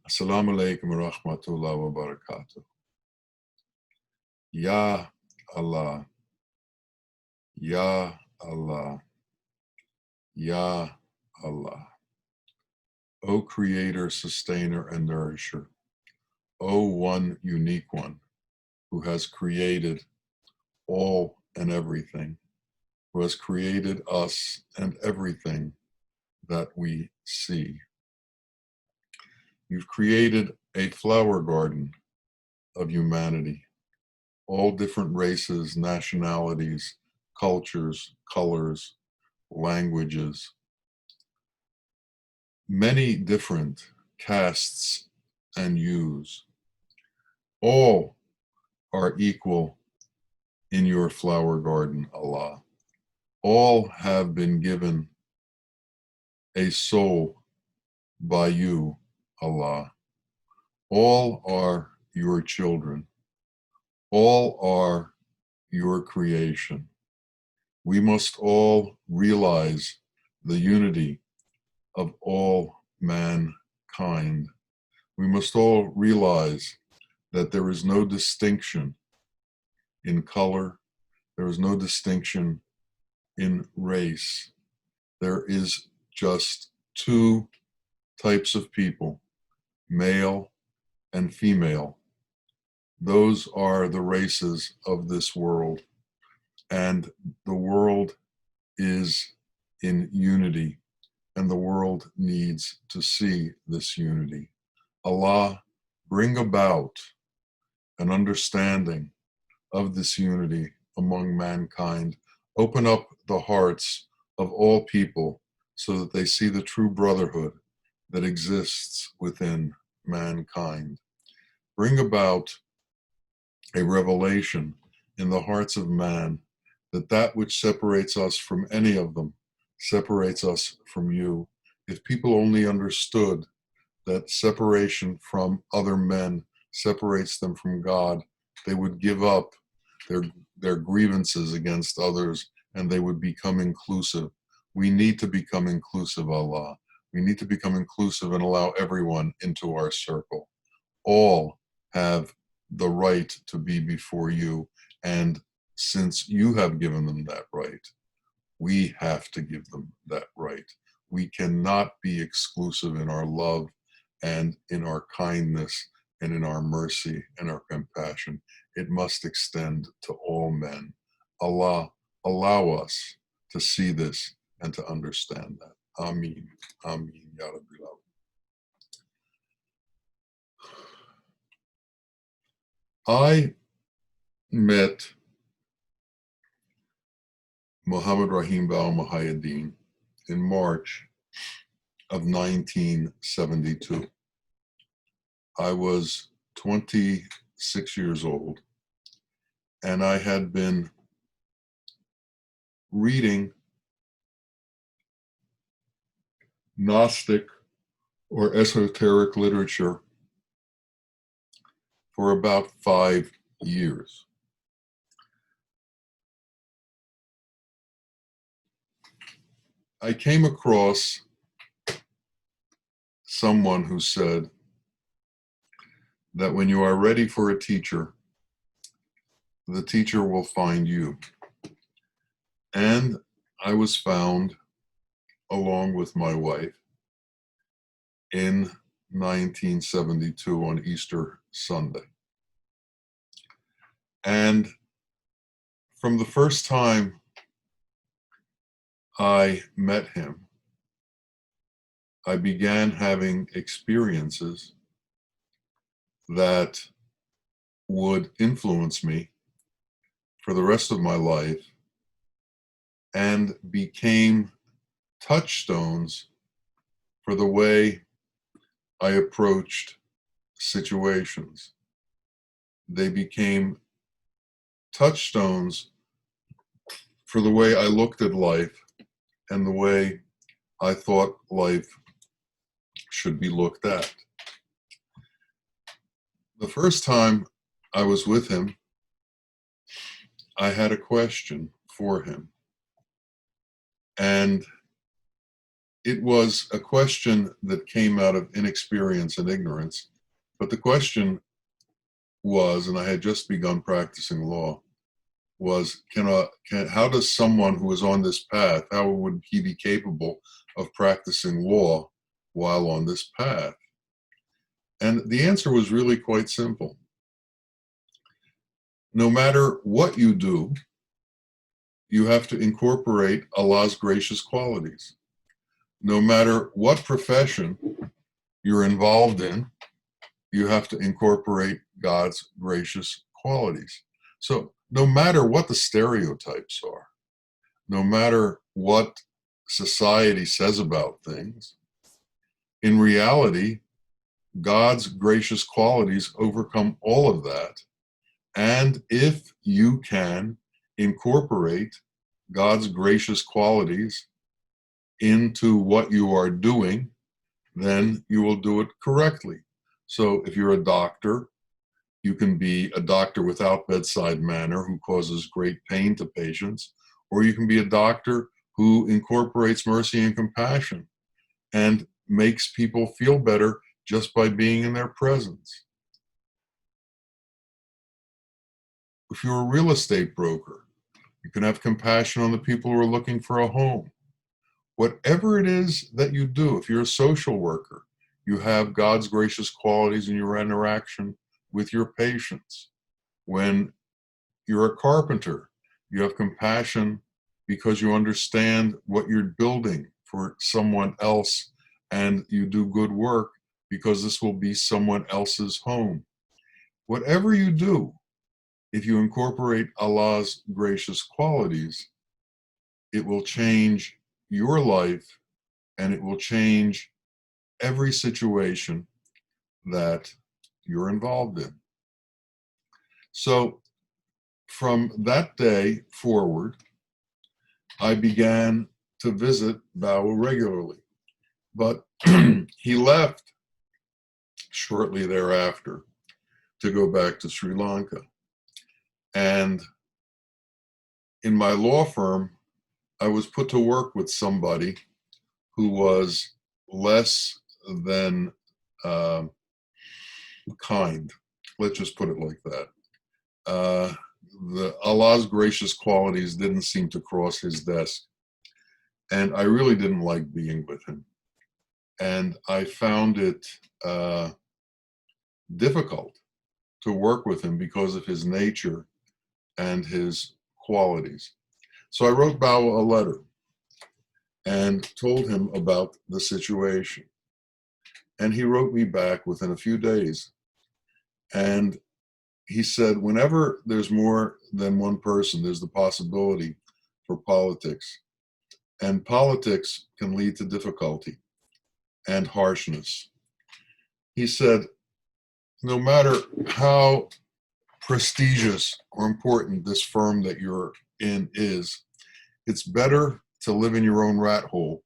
Assalamu alaikum wa rahmatullahi wa barakatuh. Ya Allah, Ya Allah, Ya Allah. O Creator, Sustainer, and Nourisher, O One Unique One, who has created all and everything, who has created us and everything that we see. You've created a flower garden of humanity, all different races, nationalities, cultures, colors, languages, many different castes and hues. All are equal in your flower garden, Allah. All have been given a soul by you, Allah. All are your children. All are your creation. We must all realize the unity of all mankind. We must all realize that there is no distinction in color, there is no distinction in race. There is just two types of people, male and female. Those are the races of this world, and the world is in unity, and the world needs to see this unity. Allah, bring about an understanding of this unity among mankind. Open up the hearts of all people so that they see the true brotherhood that exists within mankind. Bring about a revelation in the hearts of man that that which separates us from any of them separates us from you. If people only understood that separation from other men separates them from God, they would give up their grievances against others and they would become inclusive. We need to become inclusive, Allah. We need to become inclusive and allow everyone into our circle. All have the right to be before you, and since you have given them that right, we have to give them that right. We cannot be exclusive in our love and in our kindness and in our mercy and our compassion. It must extend to all men. Allah, allow us to see this and to understand that. Ameen. Ameen. Ya Rabbil Alamin. I met Muhammad Rahim Muhaiyaddeen in March of 1972. I was 26 years old, and I had been reading Gnostic or esoteric literature for about 5 years. I came across someone who said that when you are ready for a teacher, the teacher will find you. And I was found, along with my wife, in 1972 on Easter Sunday. And from the first time I met him, I began having experiences that would influence me for the rest of my life and became touchstones for the way I approached situations. They became touchstones for the way I looked at life and the way I thought life should be looked at. The first time I was with him, I had a question for him. And it was a question that came out of inexperience and ignorance. But the question was, and I had just begun practicing law, was how does someone who is on this path, how would he be capable of practicing law while on this path? And the answer was really quite simple. No matter what you do, you have to incorporate Allah's gracious qualities. No matter what profession you're involved in, you have to incorporate God's gracious qualities. So no matter what the stereotypes are, no matter what society says about things, in reality, God's gracious qualities overcome all of that. And if you can incorporate God's gracious qualities into what you are doing, then you will do it correctly. So if you're a doctor, you can be a doctor without bedside manner who causes great pain to patients, or you can be a doctor who incorporates mercy and compassion and makes people feel better just by being in their presence. If you're a real estate broker, you can have compassion on the people who are looking for a home. Whatever it is that you do, if you're a social worker, you have God's gracious qualities in your interaction with your patients. When you're a carpenter, you have compassion because you understand what you're building for someone else, and you do good work because this will be someone else's home. Whatever you do, if you incorporate Allah's gracious qualities, it will change your life, and it will change every situation that you're involved in. So from that day forward, I began to visit Bawa regularly. But he left shortly thereafter to go back to Sri Lanka. And in my law firm, I was put to work with somebody who was less than kind. Let's just put it like that. The Allah's gracious qualities didn't seem to cross his desk. And I really didn't like being with him. And I found it difficult to work with him because of his nature and his qualities. So I wrote Bawa a letter and told him about the situation. And he wrote me back within a few days. And he said, whenever there's more than one person, there's the possibility for politics. And politics can lead to difficulty and harshness. He said, no matter how prestigious or important this firm that you're in is, it's better to live in your own rat hole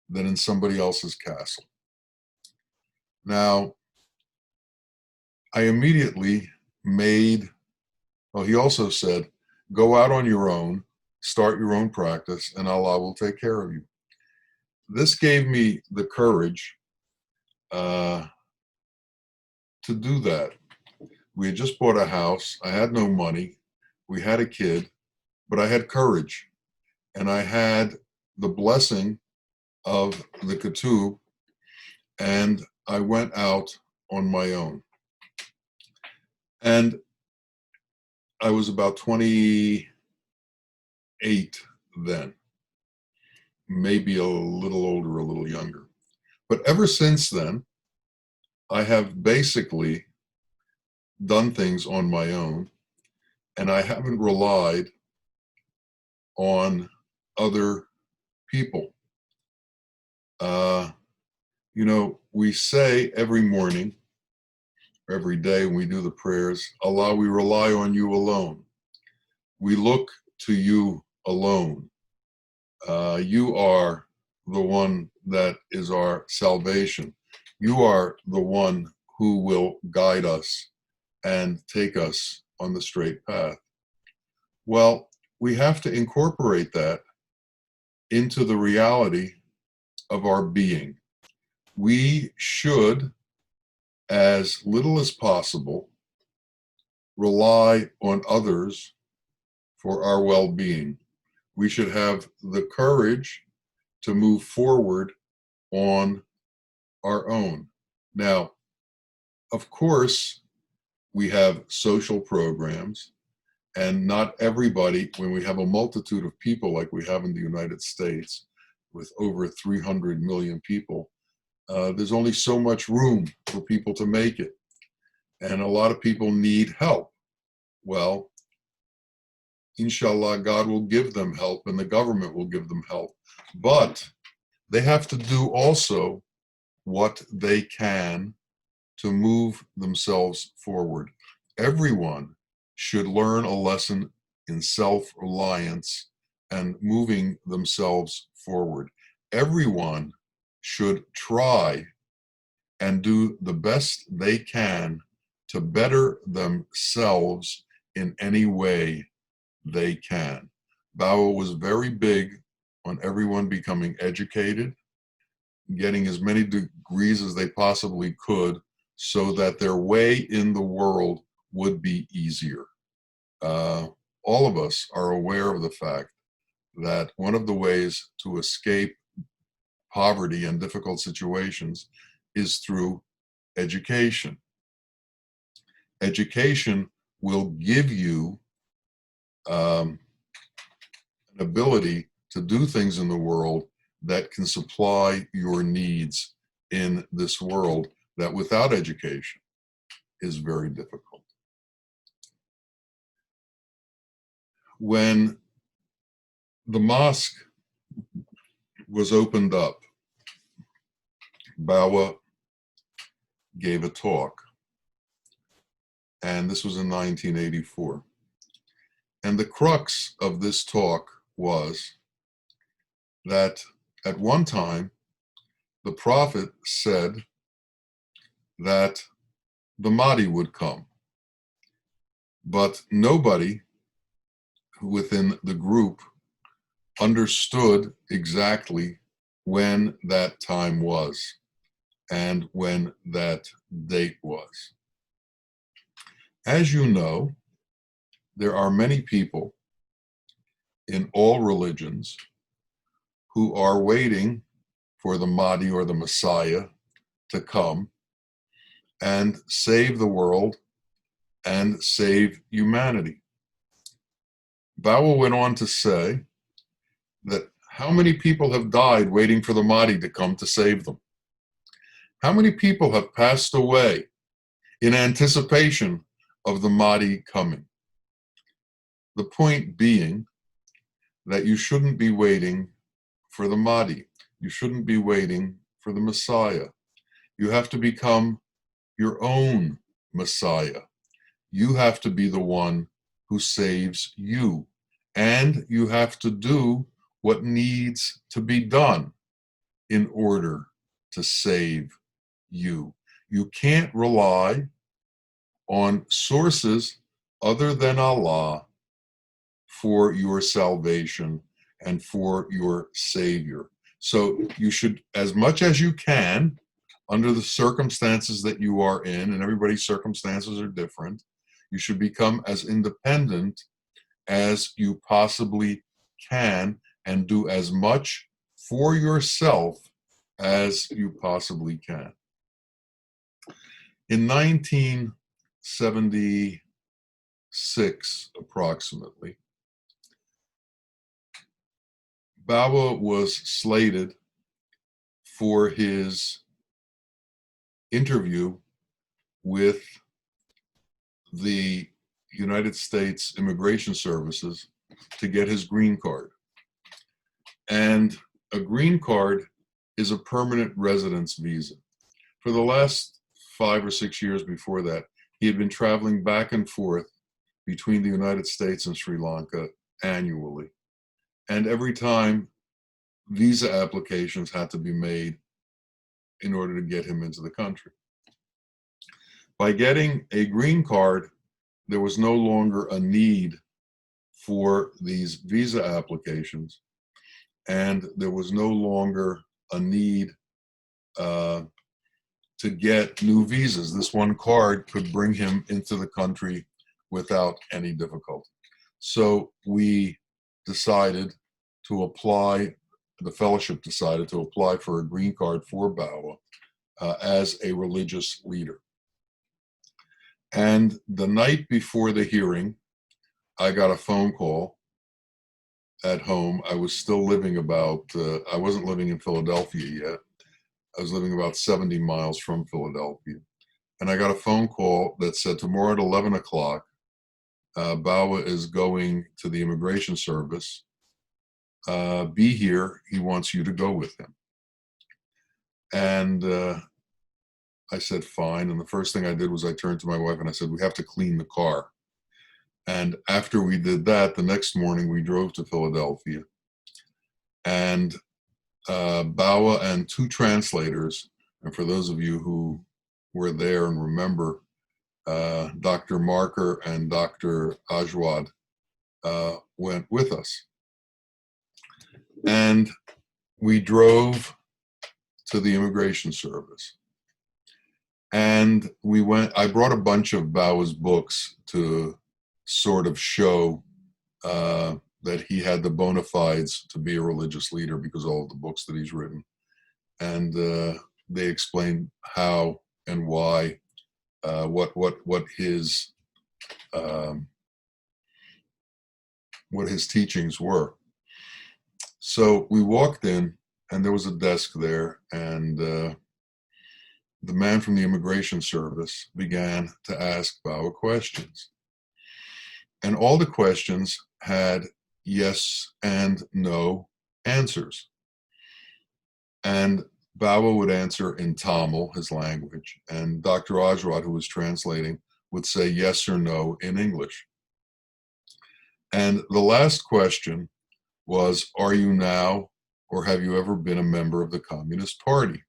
than in somebody else's castle. Now, I immediately he also said, go out on your own, start your own practice, and Allah will take care of you. This gave me the courage to do that. We had just bought a house. I had no money. We had a kid, but I had courage. And I had the blessing of the Ketub, and I went out on my own. And I was about 28 then, maybe a little older, a little younger. But ever since then, I have basically done things on my own, and I haven't relied on other people. We say every morning, every day when we do the prayers, Allah, we rely on you alone. We look to you alone. You are the one that is our salvation. You are the one who will guide us and take us on the straight path. Well, we have to incorporate that into the reality of our being. We should, as little as possible, rely on others for our well-being. We should have the courage to move forward on our own. Now, of course, we have social programs, and not everybody, when we have a multitude of people like we have in the United States, with over 300 million people, there's only so much room for people to make it. And a lot of people need help. Well, inshallah, God will give them help and the government will give them help. But they have to do also what they can to move themselves forward. Everyone should learn a lesson in self-reliance and moving themselves forward. Everyone should try and do the best they can to better themselves in any way they can. Bao was very big on everyone becoming educated, getting as many degrees as they possibly could so that their way in the world would be easier. All of us are aware of the fact that one of the ways to escape poverty and difficult situations is through education. Education will give you an ability to do things in the world that can supply your needs in this world that without education is very difficult. When the mosque was opened up, Bawa gave a talk, and this was in 1984. And the crux of this talk was that at one time, the Prophet said that the Mahdi would come, but nobody within the group understood exactly when that time was and when that date was. As you know, there are many people in all religions who are waiting for the Mahdi or the Messiah to come and save the world and save humanity. Bawa went on to say that how many people have died waiting for the Mahdi to come to save them? How many people have passed away in anticipation of the Mahdi coming? The point being that you shouldn't be waiting for the Mahdi. You shouldn't be waiting for the Messiah. You have to become your own Messiah. You have to be the one who saves you. And you have to do what needs to be done in order to save you. You can't rely on sources other than Allah for your salvation and for your Savior. So you should, as much as you can, under the circumstances that you are in, and everybody's circumstances are different, you should become as independent as you possibly can and do as much for yourself as you possibly can. In 1976, approximately, Bawa was slated for his interview with the United States Immigration Services to get his green card. And a green card is a permanent residence visa. For the last 5 or 6 years before that, he had been traveling back and forth between the United States and Sri Lanka annually. And every time, visa applications had to be made in order to get him into the country. By getting a green card, there was no longer a need for these visa applications, and there was no longer a need to get new visas. This one card could bring him into the country without any difficulty. So we decided to apply, the fellowship decided to apply for a green card for Bawa as a religious leader. And the night before the hearing, I got a phone call at home. I was still living I wasn't living in Philadelphia yet. I was living about 70 miles from Philadelphia. And I got a phone call that said, tomorrow at 11 o'clock, Bawa is going to the immigration service. Be here. He wants you to go with him. And I said, fine. And the first thing I did was I turned to my wife and I said, we have to clean the car. And after we did that, the next morning we drove to Philadelphia. And Bawa and two translators, and for those of you who were there and remember, Dr. Marker and Dr. Ajwad went with us. And we drove to the immigration service. And I brought a bunch of Bawa's books to sort of show that he had the bona fides to be a religious leader because of all of the books that he's written. And they explained how and why, what his teachings were. So we walked in, and there was a desk there, and the man from the immigration service began to ask Bawa questions. And all the questions had yes and no answers. And Bawa would answer in Tamil, his language, and Dr. Ajwad, who was translating, would say yes or no in English. And the last question was, are you now or have you ever been a member of the Communist Party?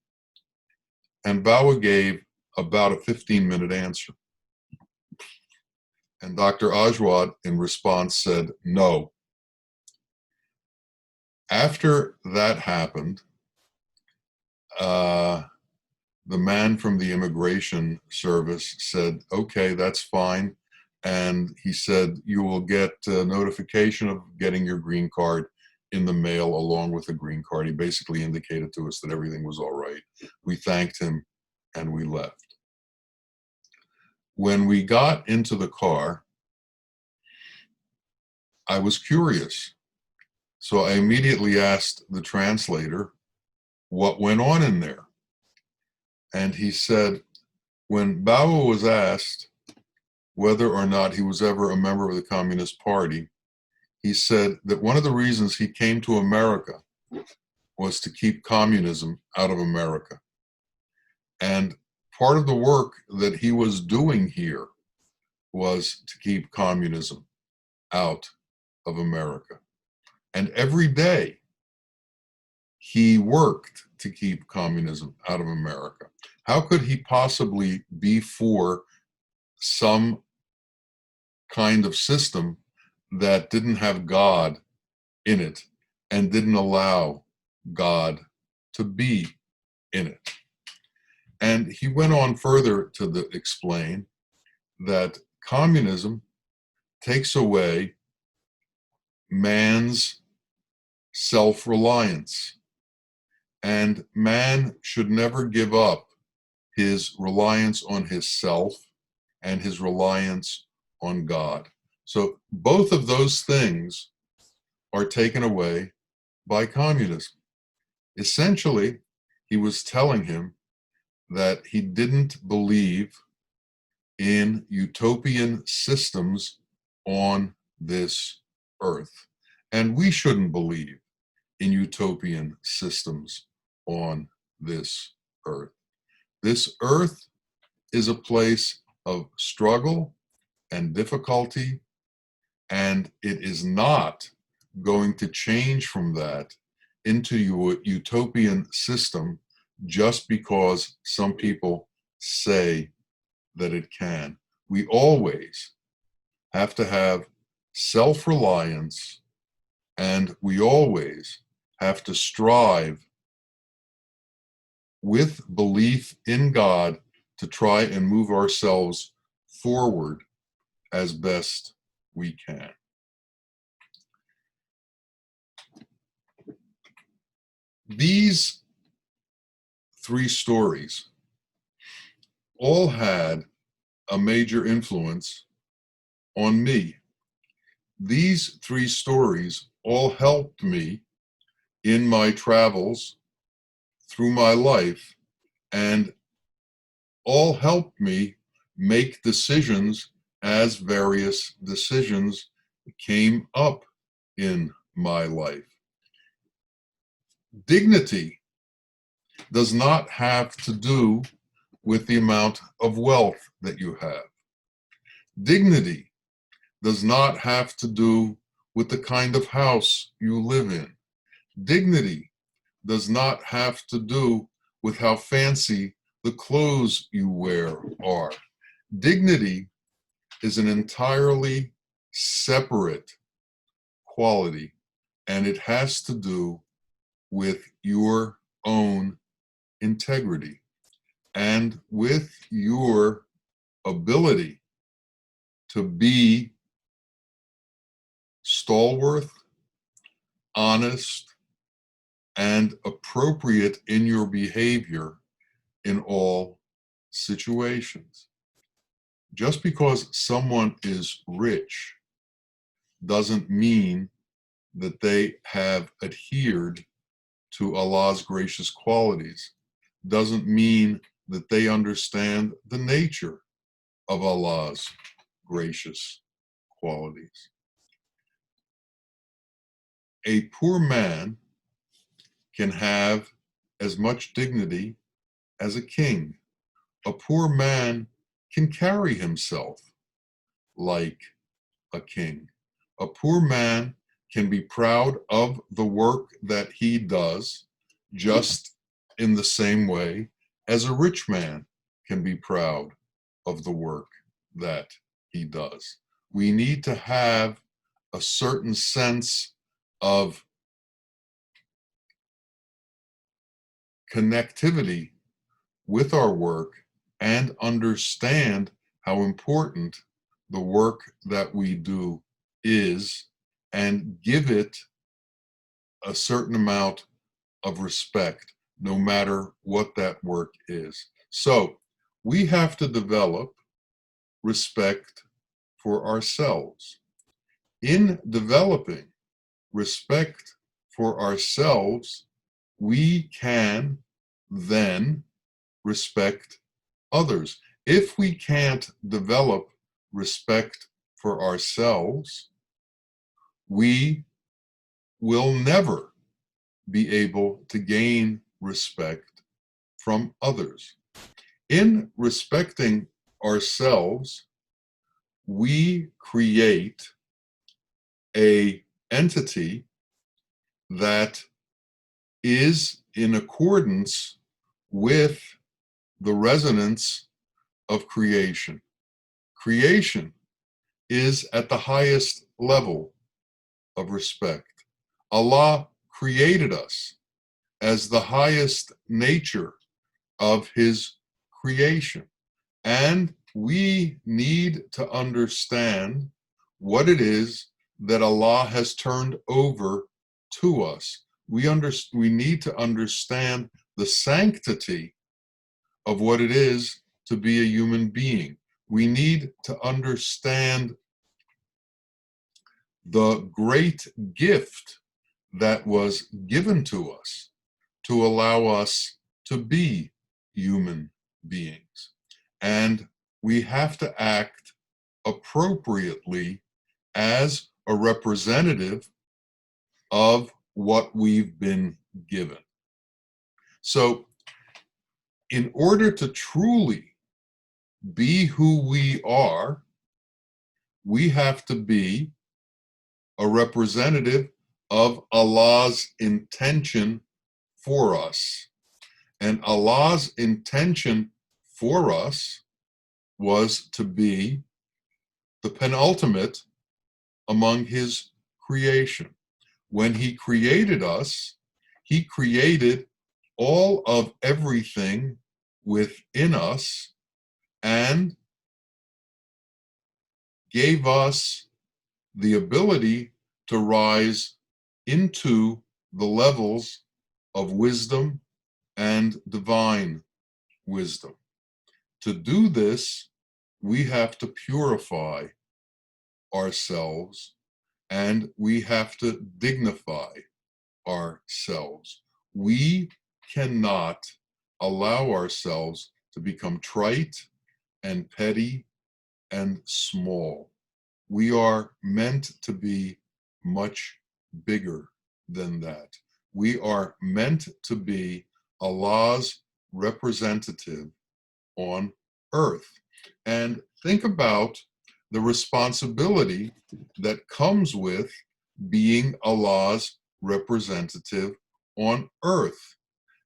And Bawa gave about a 15-minute answer. And Dr. Ajwad, in response, said no. After that happened, the man from the immigration service said, okay, that's fine. And he said, you will get a notification of getting your green card in the mail along with the green card. He basically indicated to us that everything was all right. We thanked him and we left. When we got into the car, I was curious. So I immediately asked the translator what went on in there. And he said, when Bawa was asked whether or not he was ever a member of the Communist Party, he said that one of the reasons he came to America was to keep communism out of America. And part of the work that he was doing here was to keep communism out of America. And every day he worked to keep communism out of America. How could he possibly be for some kind of system that didn't have God in it and didn't allow God to be in it? And he went on further to explain that communism takes away man's self-reliance, and man should never give up his reliance on his self and his reliance on God. So both of those things are taken away by communism. Essentially, he was telling him that he didn't believe in utopian systems on this earth. And we shouldn't believe in utopian systems on this earth. This earth is a place of struggle and difficulty, and it is not going to change from that into a utopian system just because some people say that it can. We always have to have self-reliance, and we always have to strive with belief in God to try and move ourselves forward as best we can. These three stories all had a major influence on me. These three stories all helped me in my travels through my life and all helped me make decisions as various decisions came up in my life. Dignity does not have to do with the amount of wealth that you have. Dignity does not have to do with the kind of house you live in. Dignity does not have to do with how fancy the clothes you wear are. Dignity is an entirely separate quality, and it has to do with your own integrity and with your ability to be stalwart, honest, and appropriate in your behavior in all situations. Just because someone is rich doesn't mean that they have adhered to Allah's gracious qualities, doesn't mean that they understand the nature of Allah's gracious qualities. A poor man can have as much dignity as a king. A poor man can carry himself like a king. A poor man can be proud of the work that he does, just in the same way as a rich man can be proud of the work that he does. We need to have a certain sense of connectivity with our work and understand how important the work that we do is and give it a certain amount of respect, no matter what that work is. So we have to develop respect for ourselves. In developing respect for ourselves, we can then respect others. If we can't develop respect for ourselves, we will never be able to gain respect from others. In respecting ourselves, we create an entity that is in accordance with the resonance of creation. Creation is at the highest level of respect. Allah created us as the highest nature of His creation. And we need to understand what it is that Allah has turned over to us. We need to understand the sanctity of what it is to be a human being. We need to understand the great gift that was given to us to allow us to be human beings. And we have to act appropriately as a representative of what we've been given. So, in order to truly be who we are, we have to be a representative of Allah's intention for us. And Allah's intention for us was to be the penultimate among His creation. When He created us, He created all of everything within us and gave us the ability to rise into the levels of wisdom and divine wisdom. To do this, we have to purify ourselves and we have to dignify ourselves. We cannot allow ourselves to become trite and petty and small. We are meant to be much bigger than that. We are meant to be Allah's representative on earth. And think about the responsibility that comes with being Allah's representative on earth.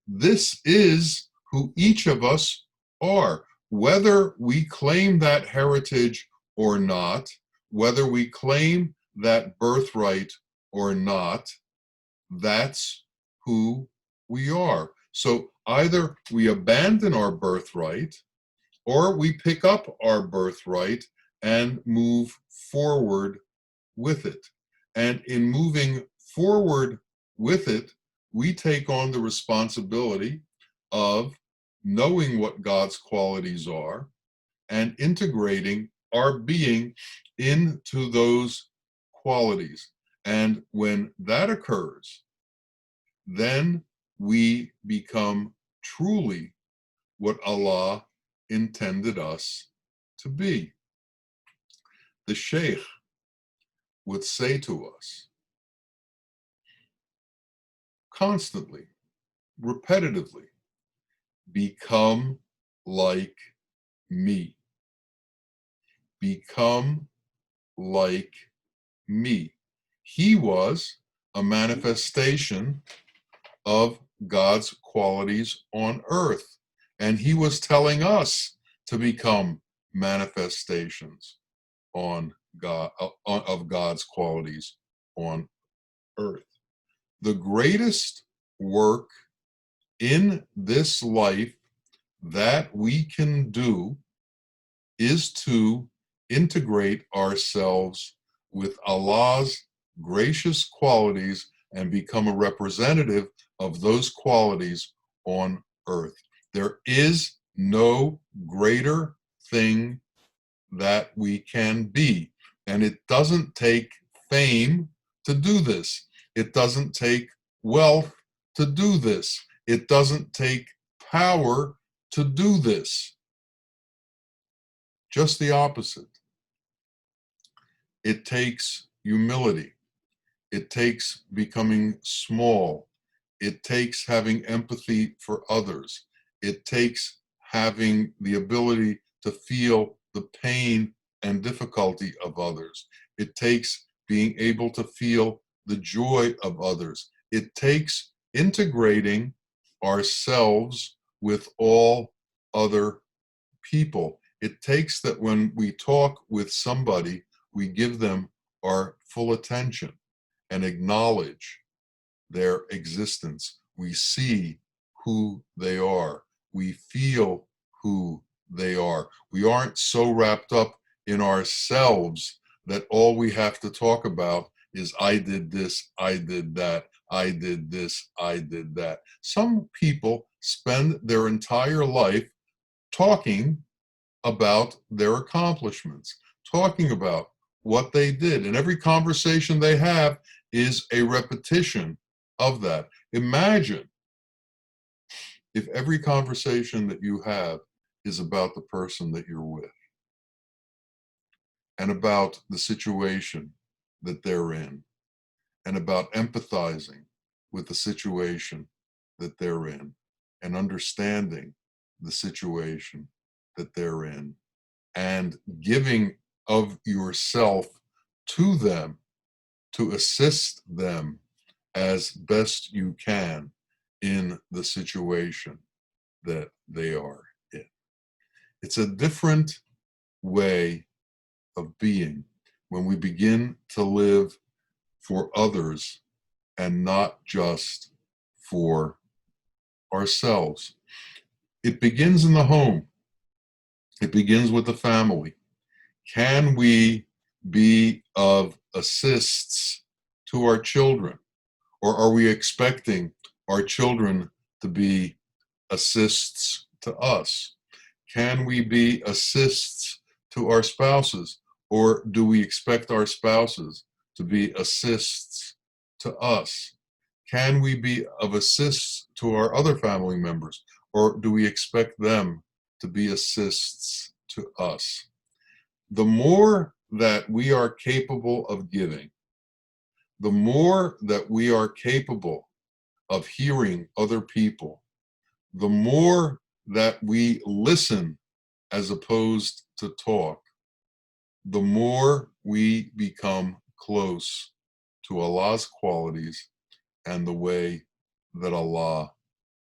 This is who each of us are, whether we claim that heritage or not, whether we claim that birthright or not, that's who we are. So either we abandon our birthright or we pick up our birthright and move forward with it. And in moving forward with it, we take on the responsibility of knowing what God's qualities are and integrating our being into those qualities. And when that occurs, then we become truly what Allah intended us to be. The Sheikh would say to us constantly, repetitively, become like me. Become like me. He was a manifestation of God's qualities on earth. And he was telling us to become manifestations on God, of God's qualities on earth. The greatest work in this life that we can do is to integrate ourselves with Allah's gracious qualities and become a representative of those qualities on earth. There is no greater thing that we can be. And it doesn't take fame to do this. It doesn't take wealth to do this. It doesn't take power to do this. Just the opposite. It takes humility. It takes becoming small. It takes having empathy for others. It takes having the ability to feel the pain and difficulty of others. It takes being able to feel the joy of others. It takes integrating ourselves with all other people. It takes that when we talk with somebody, we give them our full attention and acknowledge their existence. We see who they are. We feel who they are. We aren't so wrapped up in ourselves that all we have to talk about is I did this, I did that, I did this, I did that. Some people spend their entire life talking about their accomplishments, talking about what they did. And every conversation they have is a repetition of that. Imagine if every conversation that you have is about the person that you're with and about the situation that they're in and about empathizing with the situation that they're in and understanding the situation that they're in and giving of yourself to them to assist them as best you can in the situation that they are in. It's a different way of being when we begin to live for others and not just for ourselves. It begins in the home. It begins with the family. Can we be of assists to our children? Or are we expecting our children to be assists to us? Can we be assists to our spouses? Or do we expect our spouses to be assists to us? Can we be of assists to our other family members? Or do we expect them to be assists to us? The more that we are capable of giving, the more that we are capable of hearing other people, the more that we listen as opposed to talk, the more we become close to Allah's qualities and the way that Allah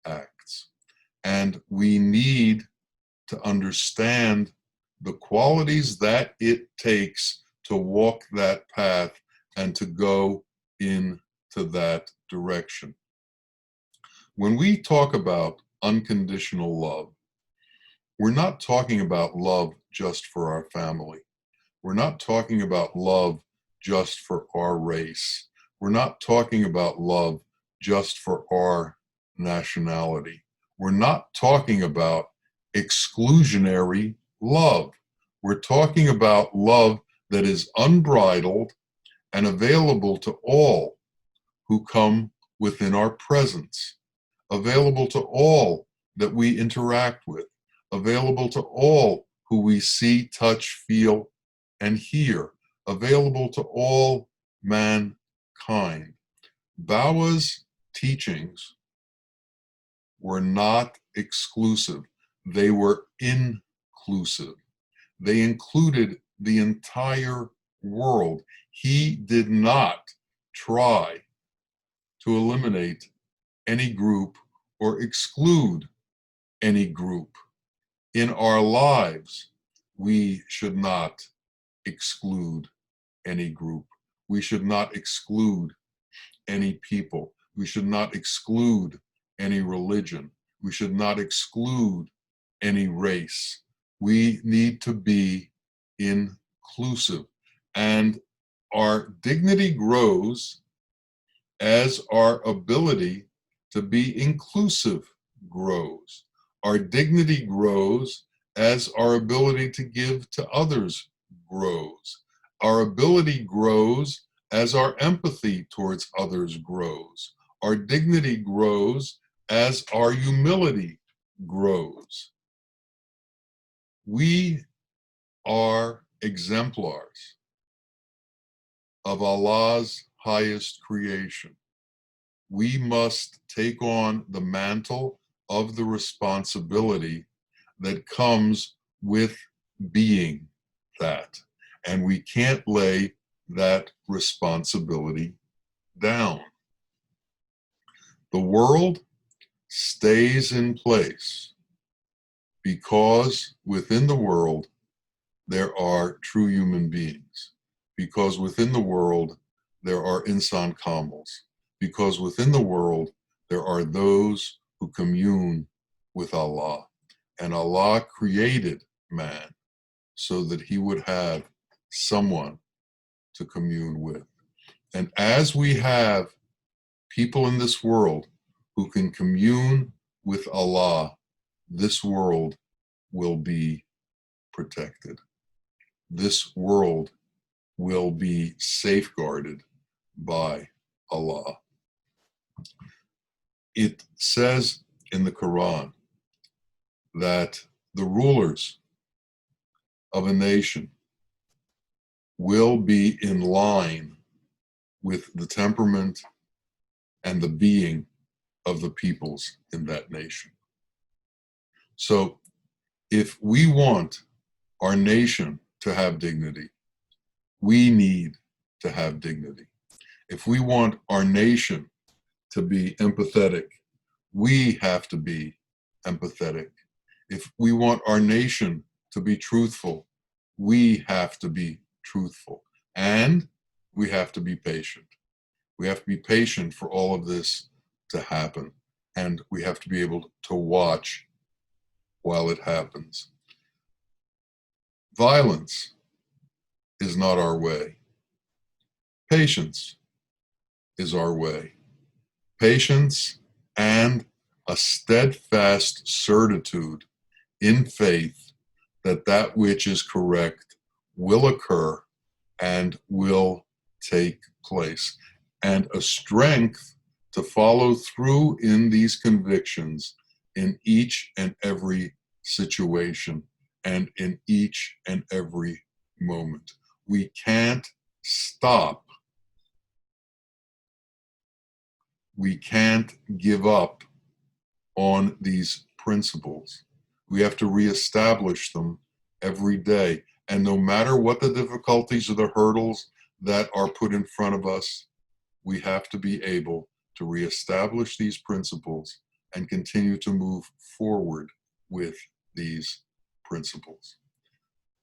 acts. And we need to understand the qualities that it takes to walk that path and to go into that direction. When we talk about unconditional love, we're not talking about love just for our family. We're not talking about love just for our race. We're not talking about love just for our nationality. We're not talking about exclusionary love. We're talking about love that is unbridled and available to all who come within our presence, available to all that we interact with, available to all who we see, touch, feel, and hear, available to all mankind. Bawa's teachings were not exclusive. They were inclusive. They included the entire world. He did not try to eliminate any group or exclude any group. In our lives, we should not exclude any group. We should not exclude any people. We should not exclude any religion. We should not exclude any race. We need to be inclusive. And our dignity grows as our ability to be inclusive grows. Our dignity grows as our ability to give to others grows. Our ability grows as our empathy towards others grows. Our dignity grows as our humility grows. We are exemplars of Allah's highest creation. We must take on the mantle of the responsibility that comes with being that. And we can't lay that responsibility down. The world stays in place because within the world there are true human beings, because within the world there are insan kamils, because within the world there are those who commune with Allah. And Allah created man so that he would have someone to commune with. And as we have people in this world who can commune with Allah, this world will be protected. This world will be safeguarded by Allah. It says in the Quran that the rulers of a nation will be in line with the temperament and the being of the peoples in that nation. So if we want our nation to have dignity, we need to have dignity. If we want our nation to be empathetic, we have to be empathetic. If we want our nation to be truthful, we have to be truthful. And we have to be patient. We have to be patient for all of this to happen. and we have to be able to watch while it happens. Violence is not our way. Patience is our way. Patience and a steadfast certitude in faith that that which is correct will occur and will take place, and a strength to follow through in these convictions in each and every situation and in each and every moment. We can't stop. We can't give up on these principles. We have to reestablish them every day. And no matter what the difficulties or the hurdles that are put in front of us, we have to be able to reestablish these principles and continue to move forward with these principles.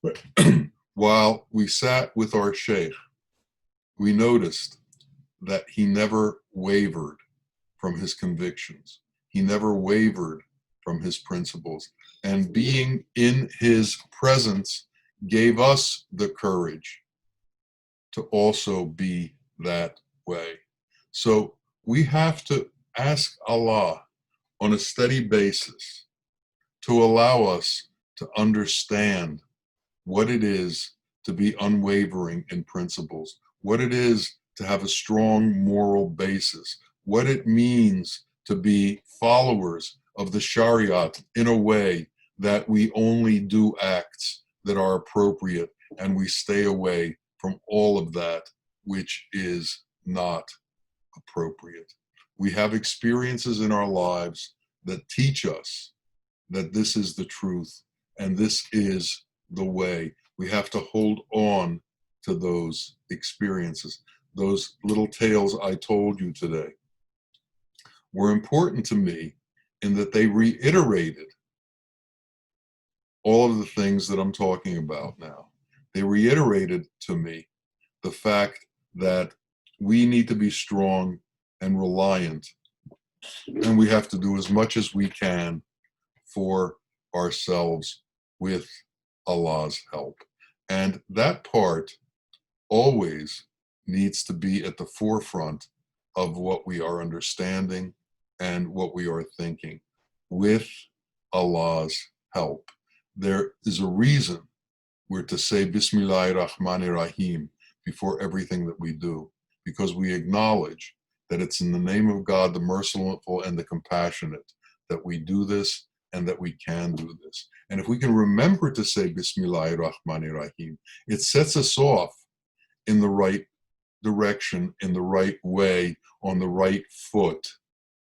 But while we sat with our sheikh, we noticed that he never wavered from his convictions. He never wavered from his principles. And being in his presence gave us the courage to also be that way. So we have to ask Allah on a steady basis to allow us to understand what it is to be unwavering in principles, what it is to have a strong moral basis, what it means to be followers of the Shariat in a way that we only do acts that are appropriate and we stay away from all of that which is not appropriate. We have experiences in our lives that teach us that this is the truth and this is the way. We have to hold on to those experiences. Those little tales I told you today were important to me in that they reiterated all of the things that I'm talking about now. They reiterated to me the fact that we need to be strong and reliant, and we have to do as much as we can for ourselves with Allah's help. And that part always needs to be at the forefront of what we are understanding and what we are thinking, with Allah's help. There is a reason we're to say Bismillahir Rahmanir Rahim before everything that we do, because we acknowledge that it's in the name of God, the merciful and the compassionate, that we do this and that we can do this. And if we can remember to say Bismillahir Rahmanir Rahim, it sets us off in the right direction, in the right way, on the right foot,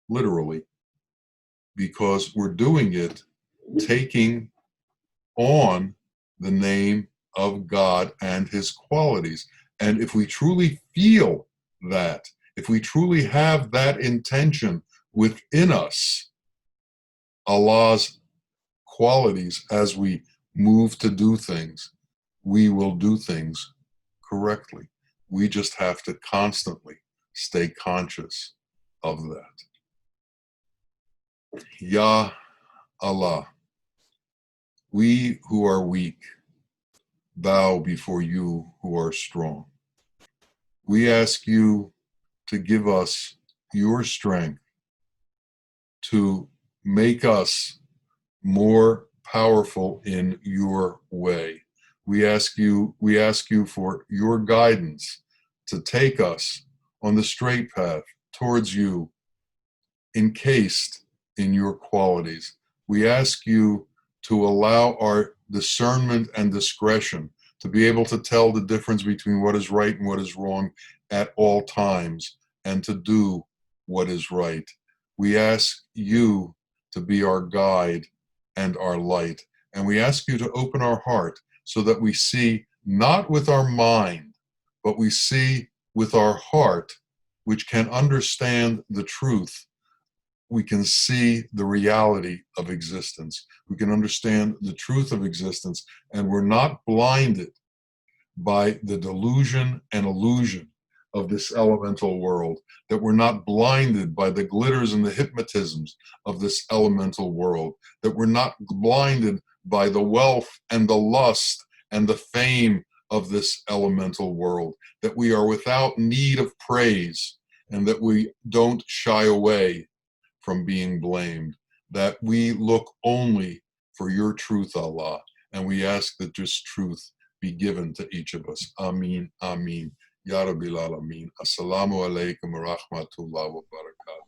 literally, because we're doing it taking on the name of God and his qualities. And if we truly feel that, if we truly have that intention within us, Allah's qualities, as we move to do things, we will do things correctly. We just have to constantly stay conscious of that. Ya Allah, we who are weak bow before you who are strong. We ask you to give us your strength to make us more powerful in your way. We ask you for your guidance to take us on the straight path towards you, encased in your qualities. We ask you to allow our discernment and discretion to be able to tell the difference between what is right and what is wrong at all times, and to do what is right. We ask you to be our guide and our light. And we ask you to open our heart so that we see not with our mind, but we see with our heart, which can understand the truth. We can see the reality of existence. We can understand the truth of existence, and we're not blinded by the delusion and illusion of this elemental world, that we're not blinded by the glitters and the hypnotisms of this elemental world, that we're not blinded by the wealth and the lust and the fame of this elemental world, that we are without need of praise, and that we don't shy away from being blamed, that we look only for your truth, Allah, and we ask that this truth be given to each of us. Ameen, ameen. Ya Rabbil Alameen. Assalamu alaikum wa rahmatullahi wa barakatuh.